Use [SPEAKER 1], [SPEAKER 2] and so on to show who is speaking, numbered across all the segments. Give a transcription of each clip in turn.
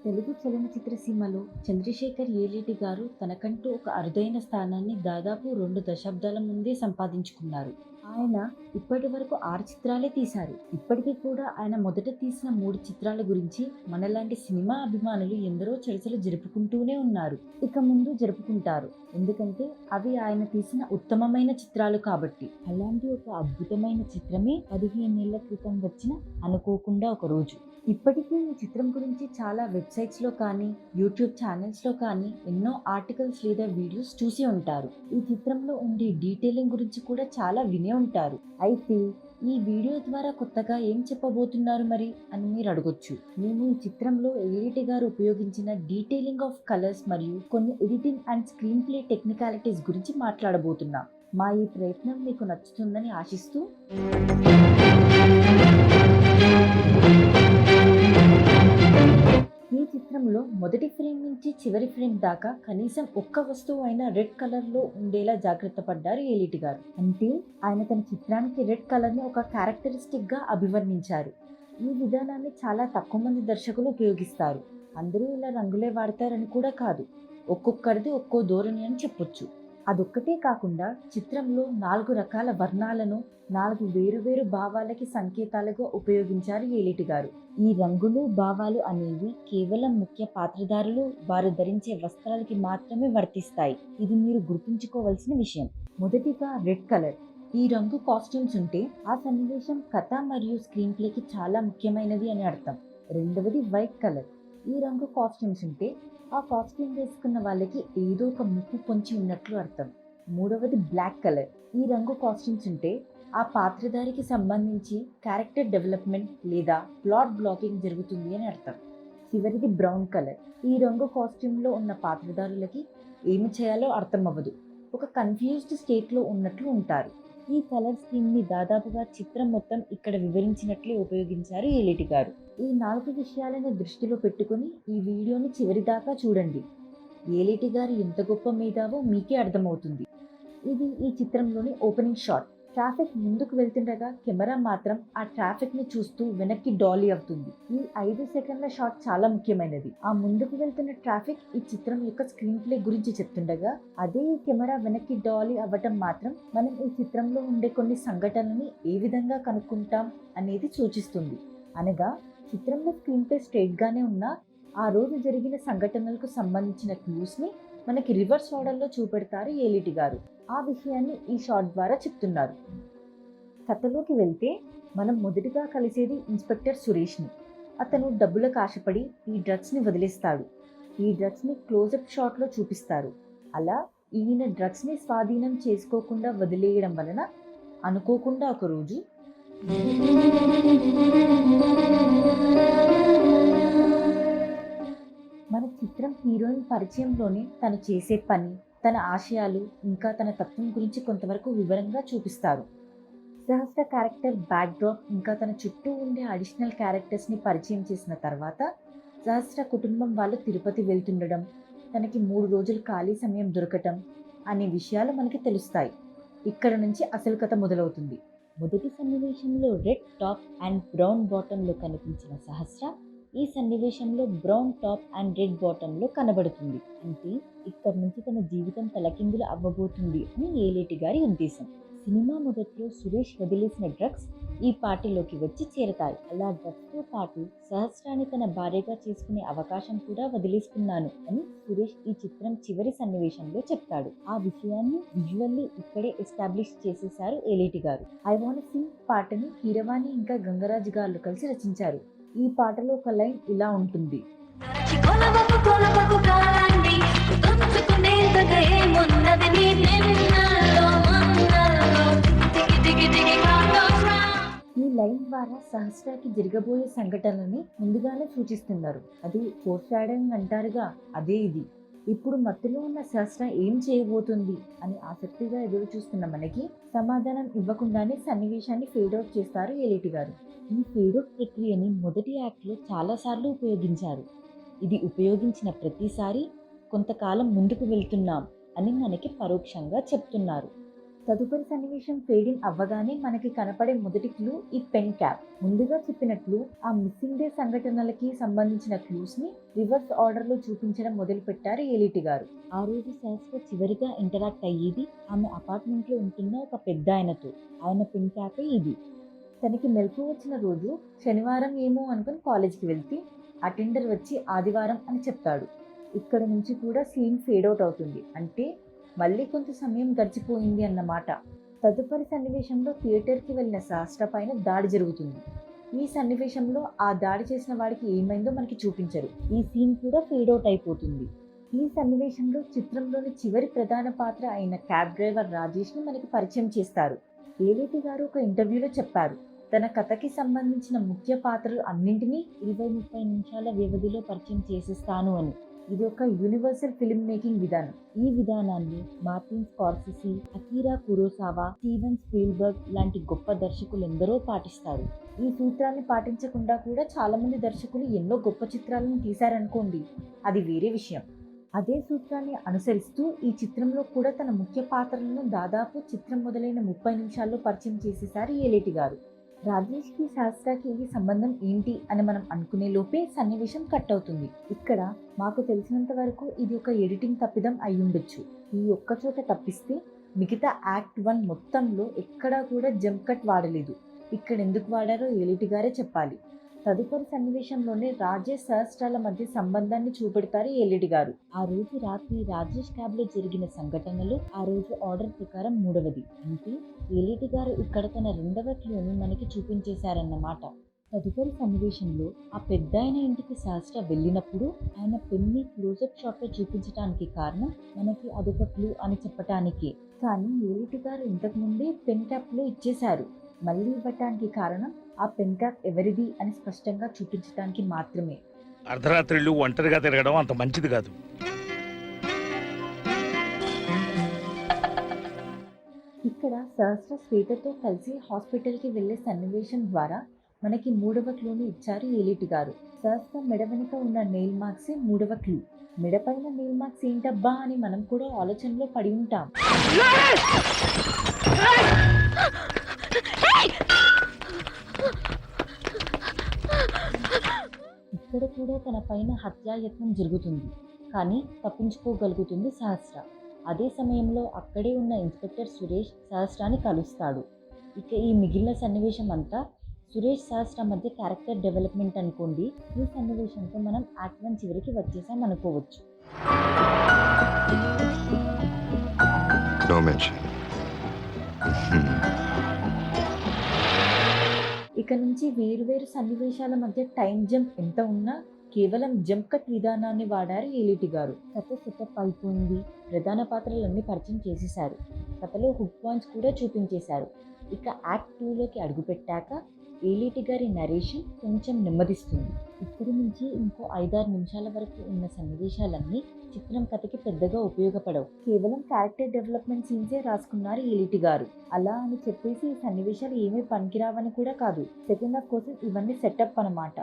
[SPEAKER 1] తెలుగు చలనచిత్ర సీమలో చంద్రశేఖర్ యేలేటి గారు తనకంటూ ఒక అరుదైన స్థానాన్ని దాదాపు 2 దశాబ్దాల ముందే సంపాదించుకున్నారు. ఆయన ఇప్పటి వరకు 6 చిత్రాలే తీశారు. ఇప్పటికీ కూడా ఆయన మొదట తీసిన 3 చిత్రాల గురించి మనలాంటి సినిమా అభిమానులు ఎందరో చర్చలు జరుపుకుంటూనే ఉన్నారు. ఇక ముందు జరుపుకుంటారు. ఎందుకంటే అవి ఆయన తీసిన ఉత్తమమైన చిత్రాలు కాబట్టి. అలాంటి ఒక అద్భుతమైన చిత్రమే 15 ఏళ్ల క్రితం వచ్చిన అనుకోకుండా ఒక రోజు. ఇప్పటికీ ఈ చిత్రం గురించి చాలా వెబ్సైట్స్లో కానీ యూట్యూబ్ ఛానల్స్లో కానీ ఎన్నో ఆర్టికల్స్ లేదా వీడియోస్ చూసి ఉంటారు. ఈ చిత్రంలో ఉండే డీటెయిలింగ్ గురించి కూడా చాలా వినే ఉంటారు. అయితే ఈ వీడియో ద్వారా కొత్తగా ఏం చెప్పబోతున్నారు మరి అని మీరు అడగొచ్చు. మేము ఈ చిత్రంలో యేలేటి గారు ఉపయోగించిన డీటెయిలింగ్ ఆఫ్ కలర్స్ మరియు కొన్ని editing and screen play technicalities గురించి మాట్లాడబోతున్నాం. మా ఈ ప్రయత్నం మీకు నచ్చుతుందని ఆశిస్తూ ఈ చిత్రంలో మొదటి ఫ్రేమ్ నుంచి చివరి ఫ్రేమ్ దాకా కనీసం ఒక్క వస్తువు అయినా రెడ్ కలర్ లో ఉండేలా జాగ్రత్త పడ్డారు యేలేటి గారు. అంటే ఆయన తన చిత్రానికి రెడ్ కలర్ ని ఒక క్యారెక్టరిస్టిక్ గా అభివర్ణించారు. ఈ విధానాన్ని చాలా తక్కువ మంది దర్శకులు ఉపయోగిస్తారు. అందరూ ఇలా రంగులే వాడతారని కూడా కాదు. ఒక్కొక్కరిది ఒక్కో ధోరణి అని చెప్పొచ్చు. అదొక్కటే కాకుండా చిత్రంలో 4 రకాల వర్ణాలను 4 వేరువేరు భావాలకి సంకేతాలుగా ఉపయోగించారు యేలేటి గారు. ఈ రంగులు, భావాలు అనేవి కేవలం ముఖ్య పాత్రధారులు వారు ధరించే వస్త్రాలకి మాత్రమే వర్తిస్తాయి. ఇది మీరు గుర్తుంచుకోవాల్సిన విషయం. మొదటిగా రెడ్ కలర్. ఈ రంగు కాస్ట్యూమ్స్ ఉంటే ఆ సన్నివేశం కథ మరియు స్క్రీన్ ప్లేకి చాలా ముఖ్యమైనది అని అర్థం. రెండవది వైట్ కలర్. ఈ రంగు కాస్ట్యూమ్స్ ఉంటే ఆ కాస్ట్యూమ్ వేసుకున్న వాళ్ళకి ఏదో ఒక ముప్పు పొంచి ఉన్నట్లు అర్థం. మూడవది బ్లాక్ కలర్. ఈ రంగు కాస్ట్యూమ్స్ ఉంటే ఆ పాత్రధారికి సంబంధించి క్యారెక్టర్ డెవలప్మెంట్ లేదా ప్లాట్ బ్లాకింగ్ జరుగుతుంది అని అర్థం. చివరిది బ్రౌన్ కలర్. ఈ రంగు కాస్ట్యూమ్లో ఉన్న పాత్రధారులకి ఏమి చేయాలో అర్థం అవ్వదు. ఒక కన్ఫ్యూజ్డ్ స్టేట్లో ఉన్నట్లు ఉంటారు. ఈ కలర్ స్కీమ్ని దాదాపుగా చిత్రం మొత్తం ఇక్కడ వివరించినట్లే ఉపయోగించారు యేలేటి గారు. ఈ 4 విషయాలను దృష్టిలో పెట్టుకుని ఈ వీడియోని చివరిదాకా చూడండి. యేలేటి గారు ఎంత గొప్ప మేధావో మీకే అర్థమవుతుంది. ఇది ఈ చిత్రంలోని ఓపెనింగ్ షాట్. ట్రాఫిక్ ముందుకు వెళ్తుండగా కెమెరా మాత్రం ఆ ట్రాఫిక్ ని చూస్తూ వెనక్కి డాలీ అవుతుంది. ఈ 5 సెకండ్ల షాట్ చాలా ముఖ్యమైనది. ఆ ముందుకు వెళ్తున్న ట్రాఫిక్ ఈ చిత్రం యొక్క స్క్రీన్ ప్లే గురించి చెప్తుండగా అదే ఈ కెమెరా వెనక్కి డాలీ అవ్వటం మాత్రం మనం ఈ చిత్రంలో ఉండే కొన్ని సంఘటనలని ఏ విధంగా కనుక్కుంటాం అనేది సూచిస్తుంది. అనగా చిత్రంలో స్క్రీన్ ప్లే స్ట్రైట్ గానే ఉన్నా ఆ రోజు జరిగిన సంఘటనలకు సంబంధించిన క్లూస్ ని మనకి రివర్స్ ఆర్డర్లో చూపెడతారు యేలేటి గారు. ఆ విషయాన్ని ఈ షాట్ ద్వారా చెప్తున్నారు. కథలోకి వెళ్తే మనం మొదటిగా కలిసేది ఇన్స్పెక్టర్ సురేష్ని. అతను డబ్బులకు ఆశపడి ఈ డ్రగ్స్ని వదిలేస్తాడు. ఈ డ్రగ్స్ని క్లోజప్ షాట్లో చూపిస్తారు. అలా ఈయన డ్రగ్స్ని స్వాధీనం చేసుకోకుండా వదిలేయడం వలన అనుకోకుండా ఒకరోజు మన చిత్రం హీరోయిన్ పరిచయంలోనే తను చేసే పని, తన ఆశయాలు ఇంకా తన తత్వం గురించి కొంతవరకు వివరంగా చూపిస్తారు. సహస్ర క్యారెక్టర్ బ్యాక్డ్రాప్ ఇంకా తన చుట్టూ ఉండే అడిషనల్ క్యారెక్టర్స్ని పరిచయం చేసిన తర్వాత సహస్ర కుటుంబం వాళ్ళు తిరుపతి వెళ్తుండడం, తనకి 3 రోజులు ఖాళీ సమయం దొరకటం అనే విషయాలు మనకి తెలుస్తాయి. ఇక్కడ నుంచి అసలు కథ మొదలవుతుంది. మొదటి సన్నివేశంలో రెడ్ టాప్ అండ్ బ్రౌన్ బాటంలో కనిపించిన సహస్ర ఈ సన్నివేశంలో బ్రౌన్ టాప్ అండ్ రెడ్ బాటంలో కనబడుతుంది. అంటే ఇక్కడ నుంచి తన జీవితం తలకిందులు అవ్వబోతుంది అని యేలేటి గారి ఉద్దేశం. సినిమా మొదట్లో సురేష్ వదిలేసిన డ్రగ్స్ ఈ పార్టీలోకి వచ్చి చేరతాయి. అలా డ్రగ్స్తో పాటు సహస్రాన్ని తన భార్యగా చేసుకునే అవకాశం కూడా వదిలేసుకున్నాను అని సురేష్ ఈ చిత్రం చివరి సన్నివేశంలో చెప్తాడు. ఆ విషయాన్ని విజువల్లీ ఇక్కడే ఎస్టాబ్లిష్ చేసేశారు యేలేటి గారు. ఐ వాంట్ సింగ్ పాటని కీరవాణి ఇంకా గంగరాజు గారు కలిసి రచించారు. ఈ పాటలో ఒక లైన్ ఇలా ఉంటుంది. ఈ లైన్ ద్వారా సహస్రాకి జరగబోయే సంఘటనలని ముందుగానే సూచిస్తున్నారు. అది ఫోర్షాడోయింగ్ అంటారుగా, అదే ఇది. ఇప్పుడు మత్తులో ఉన్న సహస్ర ఏం చేయబోతుంది అని ఆసక్తిగా ఎదురు చూస్తున్న మనకి సమాధానం ఇవ్వకుండానే సన్నివేశాన్ని ఫేడౌట్ చేస్తారు యేలేటి గారు. ఈ ఫేడౌట్ ప్రక్రియని మొదటి యాక్ట్లో చాలాసార్లు ఉపయోగించారు. ఇది ఉపయోగించిన ప్రతిసారి కొంతకాలం ముందుకు వెళ్తున్నాం అని మనకి పరోక్షంగా చెప్తున్నారు. తదుపరి సన్నివేశం ఫేడింగ్ అవ్వగానే మనకి కనపడే మొదటి క్లూ ఈ పెన్ క్యాప్. ముందుగా చెప్పినట్లు ఆ మిస్సింగ్ డే సంఘటనలకి సంబంధించిన క్లూస్ ని రివర్స్ ఆర్డర్ లో చూపించడం మొదలు పెట్టారు ఏలిటి గారు. ఆ రోజు శాస్త్ర చివరిగా ఇంటరాక్ట్ అయ్యేది ఆమె అపార్ట్మెంట్ లో ఉంటున్న ఒక పెద్ద ఆయనతో. ఆయన పెన్ క్యాపే ఇది. తనకి మెలకు వచ్చిన రోజు శనివారం ఏమో అనుకుని కాలేజ్కి వెళ్తే అటెండర్ వచ్చి ఆదివారం అని చెప్తాడు. ఇక్కడ నుంచి కూడా సీన్ ఫేడ్ అవుట్ అవుతుంది. అంటే మళ్ళీ కొంత సమయం గడిచిపోయింది అన్నమాట. తదుపరి సన్నివేశంలో థియేటర్కి వెళ్ళిన శాస్త్ర పైన దాడి జరుగుతుంది. ఈ సన్నివేశంలో ఆ దాడి చేసిన వాడికి ఏమైందో మనకి చూపించరు. ఈ సీన్ కూడా ఫేడ్ అవుట్ అయిపోతుంది. ఈ సన్నివేశంలో చిత్రంలోని చివరి ప్రధాన పాత్ర అయిన క్యాబ్ డ్రైవర్ రాజేష్ని మనకి పరిచయం చేస్తారు. ఏలేటి గారు ఒక ఇంటర్వ్యూలో చెప్పారు, తన కథకి సంబంధించిన ముఖ్య పాత్రలు అన్నింటినీ 20-30 నిమిషాల వ్యవధిలో పరిచయం చేసేస్తాను అని. ఇది ఒక యూనివర్సల్ ఫిల్మ్ మేకింగ్ విధానం. ఈ విధానాన్ని Martin Scorsese, Akira Kurosawa, Steven Spielberg లాంటి గొప్ప దర్శకులు ఎందరో పాటిస్తారు. ఈ సూత్రాన్ని పాటించకుండా కూడా చాలా మంది దర్శకులు ఎన్నో గొప్ప చిత్రాలను తీశారనుకోండి, అది వేరే విషయం. అదే సూత్రాన్ని అనుసరిస్తూ ఈ చిత్రంలో కూడా తన ముఖ్య పాత్రలను దాదాపు చిత్రం మొదలైన 30 నిమిషాల్లో పరిచయం చేసేశారు ఏలేటి గారు. రాజేష్కి శాస్త్రకి ఈ సంబంధం ఏంటి అని మనం అనుకునే లోపే సన్నివేశం కట్ అవుతుంది. ఇక్కడ మాకు తెలిసినంత వరకు ఇది ఒక ఎడిటింగ్ తప్పిదం అయ్యుండొచ్చు. ఈ ఒక్క చోట తప్పిస్తే మిగతా యాక్ట్ 1 మొత్తంలో ఎక్కడా కూడా జంప్ కట్ వాడలేదు. ఇక్కడ ఎందుకు వాడారో ఏలిటి గారే చెప్పాలి. తదుపరి సన్నివేశంలోనే రాజేష్ సహస్రాల మధ్య సంబంధాన్ని చూపెడతారు ఏలిటి గారు. ఆ రోజు రాత్రి రాజేష్ క్యాబ్ లో జరిగిన సంఘటనలు ఆ రోజు ఆర్డర్ ప్రకారం 3వది. అంటే ఏలిటి గారు ఇక్కడ తన 2వ క్లూని మనకి చూపించేశారన్నమాట. తదుపరి సన్నివేశంలో ఆ పెద్దాయన ఇంటికి సహస్ర వెళ్ళినప్పుడు ఆయన పెన్ని క్లోజప్ షాట్ లో చూపించడానికి కారణం మనకి అదొక క్లూ అని చెప్పటానికి. కానీ ఏలిటి గారు ఇంతకు ముందే పెన్ క్యాప్ లో ఇచ్చేశారు. మళ్ళీ ఇవ్వటానికి కారణం ఆ పెన్ క్యాప్ ఎవరిది అని స్పష్టంగా చూపించడానికి మాత్రమే.
[SPEAKER 2] అర్ధరాత్రిళ్ళు ఒంటరిగా తిరగడం అంత మంచిది కాదు.
[SPEAKER 1] ఇక్కడ సహస్ర శ్వేతతో కలిసి హాస్పిటల్కి వెళ్లే సన్నివేశం ద్వారా మనకి 3వ క్లూని ఇచ్చారు ఏలిటి గారు. సహస్ర మెడ వెనుక ఉన్న నెయిల్ మార్క్సే 3వ క్లూ. మెడపైన నెయిల్ మార్క్స్ ఏంటబ్బా అని మనం కూడా ఆలోచనలో పడి ఉంటాం. ఇక్కడ కూడా తన పైన హత్యాయత్నం జరుగుతుంది, కానీ తప్పించుకోగలుగుతుంది సహస్ర. అదే సమయంలో అక్కడే ఉన్న ఇన్స్పెక్టర్ సురేష్ సహస్రాన్ని కలుస్తాడు. ఇక ఈ మిగిలిన సన్నివేశం అంతా సురేష్ సహస్ర మధ్య క్యారెక్టర్ డెవలప్మెంట్ అనుకోండి. ఈ సన్నివేశంతో మనం యాక్ట్ 1 చివరికి వచ్చేసాం అనుకోవచ్చు. ఇక నుంచి వేరువేరు సన్నివేశాల మధ్య టైం జంప్ ఎంత ఉన్నా కేవలం జంప్ కట్ విధానాన్ని వాడారు ఏలిటి గారు. కథ సెటప్ అయిపోయింది, ప్రధాన పాత్రలన్నీ పరిచయం చేసేశారు, కథలో హుక్ పాయింట్స్ కూడా చూపించేశారు. ఇక యాక్ట్ 2లోకి అడుగుపెట్టాక ఏలిటి గారి నరేషన్ కొంచెం నెమ్మదిస్తుంది. ఇక్కడి నుంచి ఇంకో 5-6 నిమిషాల వరకు ఉన్న సన్నివేశాలన్నీ చిత్రం కథకి పెద్దగా ఉపయోగపడవు. కేవలం క్యారెక్టర్ డెవలప్మెంట్ సీన్సే రాసుకున్నారు ఏలిటి గారు. అలా అని చెప్పేసి ఈ సన్నివేశాలు ఏమీ పనికిరావని కూడా కాదు. సెకండ్ హాఫ్ కోసం ఇవన్నీ సెటప్ అన్నమాట.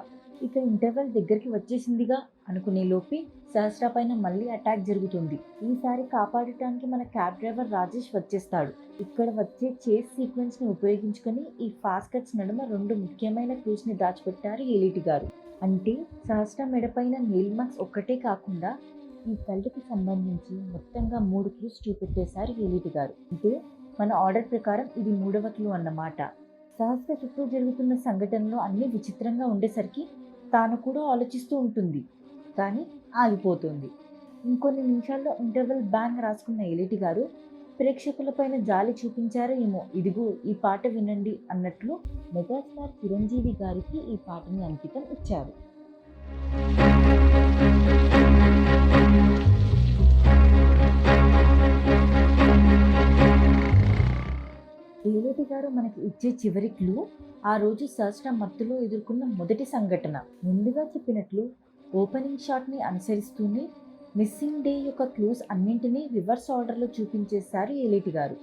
[SPEAKER 1] ఇక ఇంటర్వెల్ దగ్గరికి వచ్చేసిందిగా అనుకునే లోపే సహస్ర పైన మళ్ళీ అటాక్ జరుగుతుంది. ఈసారి కాపాడటానికి మన క్యాబ్ డ్రైవర్ రాజేష్ వచ్చేస్తాడు. ఇక్కడ వచ్చే చేస్ సీక్వెన్స్ ని ఉపయోగించుకొని ఈ ఫాస్ట్ కట్స్ నడుమ 2 ముఖ్యమైన క్లూస్ ని దాచిపెట్టారు ఏలిటి గారు. అంటే సహస్ర మెడపైన నెయిల్ మార్క్స్ ఒక్కటే కాకుండా ఈ కళ్ళకి సంబంధించి మొత్తంగా 3 క్లూస్ చూపెట్టేశారు ఏలిటి గారు. అంటే మన ఆర్డర్ ప్రకారం ఇది 3వ క్లూ అన్నమాట. సహస్ర చుట్టూ జరుగుతున్న సంఘటనలో అన్ని విచిత్రంగా ఉండేసరికి తాను కూడా ఆలోచిస్తూ ఉంటుంది, కానీ ఆగిపోతుంది. ఇంకొన్ని నిమిషాల్లో ఇంటర్వెల్ బ్యాంగ్ రాసుకున్న ఏలిటి గారు ప్రేక్షకులపైన జాలి చూపించారో ఏమో, ఇదిగో ఈ పాట వినండి అన్నట్లు మెగాస్టార్ చిరంజీవి గారికి ఈ పాటని అంకితం ఇచ్చారు. ఏలిటి గారు మనకి ఇచ్చే చివరి క్లూ ఆ రోజు సహస్ర మత్తులో ఎదుర్కొన్న మొదటి సంఘటన. ముందుగా చెప్పినట్లు ఓపెనింగ్ షాట్ని అనుసరిస్తూనే మిస్సింగ్ డే యొక్క క్లూస్ అన్నింటినీ రివర్స్ ఆర్డర్లో చూపించేశారు ఏలిటి గారు.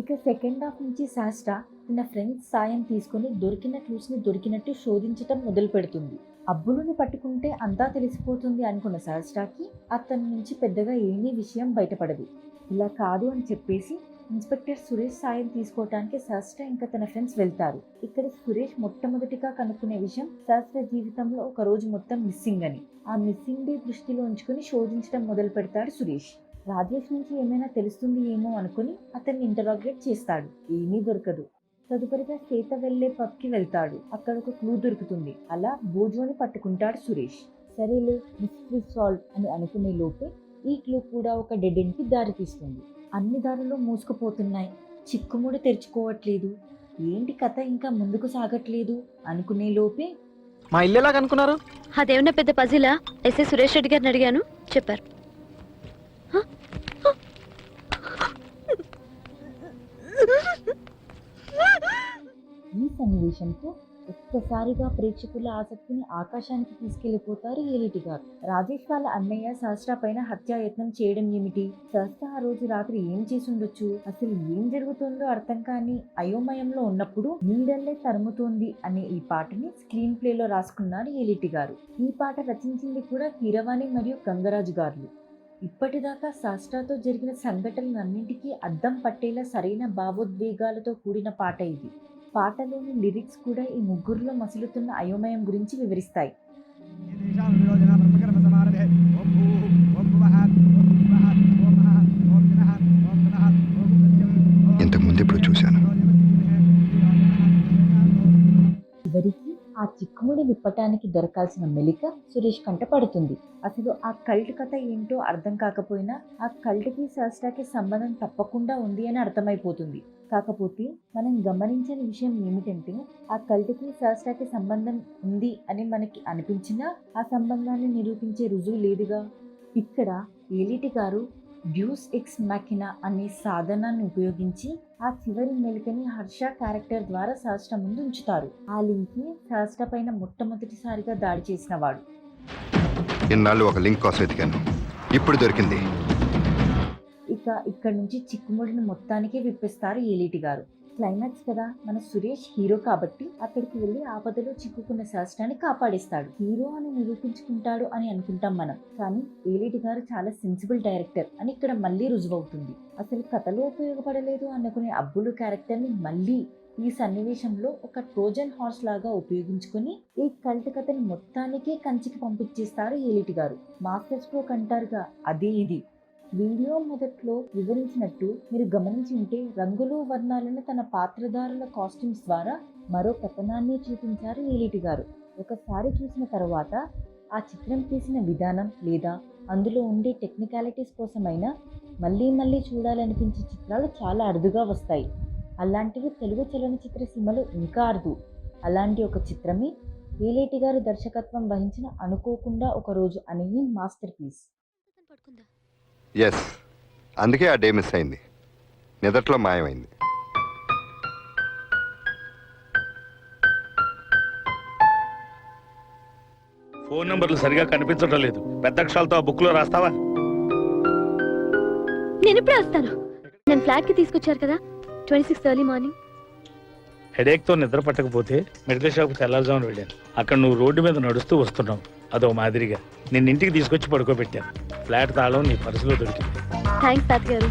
[SPEAKER 1] ఇక సెకండ్ హాఫ్ నుంచి సహస్ర తన ఫ్రెండ్స్ సాయం తీసుకుని దొరికిన క్లూస్ని దొరికినట్టు శోధించటం మొదలు పెడుతుంది. అబ్బులుని పట్టుకుంటే అంతా తెలిసిపోతుంది అనుకున్న సహస్రకి అతని నుంచి పెద్దగా ఏమీ విషయం బయటపడదు. ఇలా కాదు అని చెప్పేసి ఇన్స్పెక్టర్ సురేష్ సాయం తీసుకోవటానికి సహస్ర ఇంకా తన ఫ్రెండ్స్ వెళ్తారు. ఇక్కడ సురేష్ మొట్టమొదటిగా కనుక్కునే విషయం సహస్ర జీవితంలో ఒక రోజు మొత్తం మిస్సింగ్ అని. ఆ మిస్సింగ్ డే దృష్టిలో ఉంచుకుని శోధించడం మొదలు పెడతాడు సురేష్. రాజేష్ నుంచి ఏమైనా తెలుస్తుంది ఏమో అనుకుని అతన్ని ఇంటరాగేట్ చేస్తాడు. ఏమీ దొరకదు. తదుపరిగా శ్వేత వెళ్లే పబ్కి వెళ్తాడు. అక్కడ ఒక క్లూ దొరుకుతుంది. అలా బోజోని పట్టుకుంటాడు సురేష్. సరేలే, మిస్టరీ సాల్వ్ అని అనుకునే లోపే ఈ క్లూ కూడా ఒక డెడ్ ఎండ్ కి దారి తీస్తుంది. అన్ని దారులు మూసుకుపోతున్నాయి. చిక్కుముడి తెరుచుకోవట్లేదు. ఏంటి కథ ఇంకా ముందుకు సాగట్లేదు అనుకునే లోపే
[SPEAKER 3] మా ఇల్లు ఎలా కనుక్కున్నారు?
[SPEAKER 4] అదేమన్నా పెద్ద పజిలా? ఎస్ఏ సురేష్ రెడ్డి గారిని అడిగాను, చెప్పారు.
[SPEAKER 1] ఈ సన్నివేశంతో ఒక్కసారిగా ప్రేక్షకుల ఆసక్తిని ఆకాశానికి తీసుకెళ్లిపోతారు ఏలిటి గారు. రాజేష్ వాళ్ళ అన్నయ్య సహస్ర పైన హత్యాయత్నం చేయడం ఏమిటి? సహస్ర ఆ రోజు రాత్రి ఏం చేసి ఉండొచ్చు? అసలు ఏం జరుగుతుందో అర్థం కాని అయోమయంలో ఉన్నప్పుడు నీడల్లే తరుముతోంది అనే ఈ పాటని స్క్రీన్ ప్లేలో రాసుకున్నారు ఏలిటి గారు. ఈ పాట రచించింది కూడా కీరవాణి మరియు గంగరాజు గారు. ఇప్పటిదాకా సహస్రతో జరిగిన సంఘటనలన్నింటికీ అద్దం పట్టేలా సరైన భావోద్వేగాలతో కూడిన పాట ఇది. పాటలోని లిరిక్స్ కూడా ఈ ముగ్గురులో మసులుతున్న అయోమయం గురించి వివరిస్తాయి.
[SPEAKER 5] ఇంతకుముందు ఎప్పుడు చూశాను.
[SPEAKER 1] చివరికి ఆ చిక్కుముడి విప్పటానికి దొరకాల్సిన మెలిక సురేష్ కంట పడుతుంది. అసలు ఆ కల్ట్ కథ ఏంటో అర్థం కాకపోయినా ఆ కల్ట్కి సహస్రకి సంబంధం తప్పకుండా ఉంది అని అర్థమైపోతుంది. కాకపోతే మనం గమనించిన విషయం ఏమిటంటే ఆ కల్ట్కి సహస్రకి సంబంధం ఉంది అని మనకి అనిపించినా ఆ సంబంధాన్ని నిరూపించే రుజువు లేదుగా. ఇక్కడ ఏలిటి గారు డ్యూస్ ఎక్స్ మాకినా అనే సాధనాన్ని ఉపయోగించి ఆ చివరి మెలికని హర్ష క్యారెక్టర్ ద్వారా సహస్ర ముందు ఉంచుతారు. ఆ లింక్ సహస్ర పైన మొట్టమొదటిసారిగా దాడి చేసిన వాడు.
[SPEAKER 5] ఇన్నాళ్ళు ఒక లింక్ కోసం వెతికాను, ఇప్పుడు దొరికింది.
[SPEAKER 1] ఇక ఇక్కడ నుంచి చిక్కుముడిని మొత్తానికే విప్పిస్తారు ఏలిటి గారు. క్లైమాక్స్ కదా, మన సురేష్ హీరో కాబట్టి అక్కడికి వెళ్ళి ఆపదలో చిక్కుకున్న సహస్రాన్ని కాపాడేస్తాడు. హీరో అని నిరూపించుకుంటాడు అని అనుకుంటాం మనం, కానీ ఏలిటి గారు చాలా సెన్సిబుల్ డైరెక్టర్ అని ఇక్కడ మళ్ళీ రుజువవుతుంది. అసలు కథలో ఉపయోగపడలేదు అనుకునే అబ్బులు క్యారెక్టర్ని మళ్ళీ ఈ సన్నివేశంలో ఒక ట్రోజన్ హార్స్ లాగా ఉపయోగించుకుని ఈ కల్ట్ కథని మొత్తానికే కంచికి పంపించేస్తారు ఏలిటి గారు. మాస్టర్ స్ట్రోక్ అంటారుగా, అదే ఇది. వీడియో మొదట్లో వివరించినట్టు మీరు గమనించి ఉంటే రంగులు వర్ణాలను తన పాత్రధారుల కాస్ట్యూమ్స్ ద్వారా మరో కథనాన్ని చూపించారు ఏలిటి గారు. ఒకసారి చూసిన తర్వాత ఆ చిత్రం తీసిన విధానం లేదా అందులో ఉండే టెక్నికాలిటీస్ కోసమైనా మళ్ళీ మళ్ళీ చూడాలనిపించే చిత్రాలు చాలా అరుదుగా వస్తాయి. అలాంటివి తెలుగు చలనచిత్ర సీమలో ఇంకా అరుదు. అలాంటి ఒక చిత్రమే ఏలిటి గారు దర్శకత్వం వహించిన అనుకోకుండా ఒక రోజు అనే మాస్టర్ పీస్.
[SPEAKER 5] ఎస్, అందుకే ఆ డే మిస్ అయింది. నిదట్లో మాయమైంది.
[SPEAKER 2] ఫోన్ నంబర్లు సరిగా కనిపించడం లేదు. పెద్ద అక్షరాలతో ఆ బుక్ లో రాస్తావా?
[SPEAKER 4] నేను ఇప్పుడే వస్తాను. నేను ఫ్లాట్ కి తీసుకొచ్చారు కదా, 26 ఎర్లీ మార్నింగ్.
[SPEAKER 2] హెడేక్ తో నిద్ర పట్టకపోతే మెడికల్ షాప్ తెల్లారుజామున వెళ్ళాను. అక్కడ నువ్వు రోడ్డు మీద నడుస్తూ వస్తున్నావు. అదో మాదిరిగా నిన్న ఇంటికి తీసుకొచ్చి పడుకోబెట్టాను. ఫ్లాట్ తాళం నీ పర్సులో దొరికింది.
[SPEAKER 4] థ్యాంక్స్ తాతగారు.